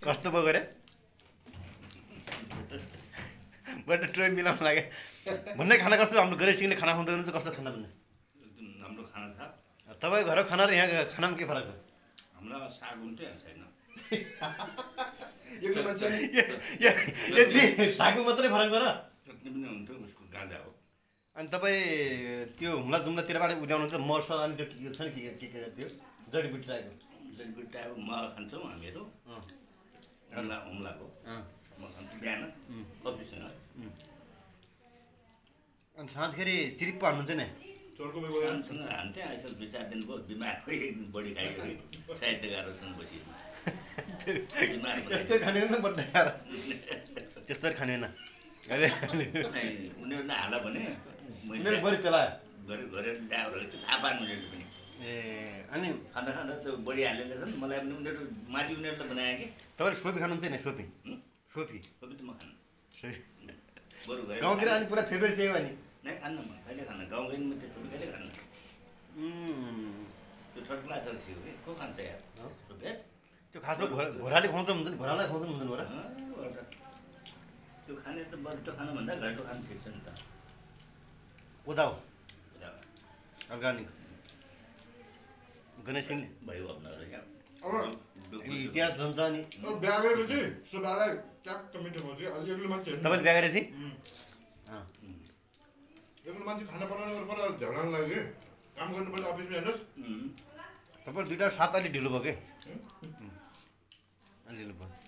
कस्तो भयो गरे बट ट्रोय मिलाउन लाग्यो भन्ने खाना कस्तो हाम्रो गरे सिंहले खाना खुवाउँदै हुनुहुन्छ कस्तो खाना भन्ने एकदम राम्रो खाना छ तपाईँ घरको खाना र यहाँ खानामा के फरक छ हाम्रा साग हुन्थ्यो छैन एक्लो मान्छे यति सागु मात्रै फरक छ र चटनी पनि हुन्थ्यो उसको गाजा हो अनि तपाईँ त्यो हुम्ला जुम्लातिरबाट उठाउनुहुन्छ मर्छ अनि त्यो के छ नि के त्यो जडीबुटी टाइपको जडीबुटी अब मह खान्छौँ हामीहरू हुम्लाको म खान्छु बिहान कफीसँग अनि साँझखेरि चिरिप्प हान्नुहुन्छ नि रामसँग हान्थेँ आइसक्यो 2-4 दिन भयो बिमार खोइ बढी खायो साहित्यकारहरूसँग बसियो बिमार त्यस्तै खाने होइन बड्डै खाएर त्यस्तै खाने होइन अहिले उनीहरूलाई हाला भने मेरो बढी पेलायो गरेर ल्याएर थाहा पाएन उनीहरूले पनि ए अनि खाँदा खाँदा त्यो बढी हालेको छ मलाई पनि उनीहरू माथि उनीहरूले बनायो कि तपाईँले सोपी खानुहुन्छ नि सोपी सोपी त म खानु बरु गरेर गाउँतिर अनि पुरा फेभरेट त्यही हो नि नै खान्न म कहिले खान्न गाउँ गएँ म त्यो सोपी कहिले खान्न त्यो थर्ड क्लासहरू सिक्यो कि को खान्छ यार सोपी त्यो खासमा घोराले खुवाउँछ हुन्छ नि घोरालाई खुवाउँछ हुन्छ नि घोरा त्यो खाने त बरु त्यो खानुभन्दा घरको खानु ठिक छ नि त कोदा हो अर्ग्यानिक गणेश सिंह भयो अब इतिहास हुन्छ नि बिहा गरेपछि सुबालाई ट्याक्क मिठो खाउँछ एक्लो मान्छे तपाईँले बिहा गरेपछि एक्लो मान्छे खाना बनाउनु पर्दा झगडा लाग्यो काम गर्नुपर्छ अफिसमा हेर्नुहोस् तपाईँ 2 टा 7 अलि ढिलो भयो कि अलि ढिलो भयो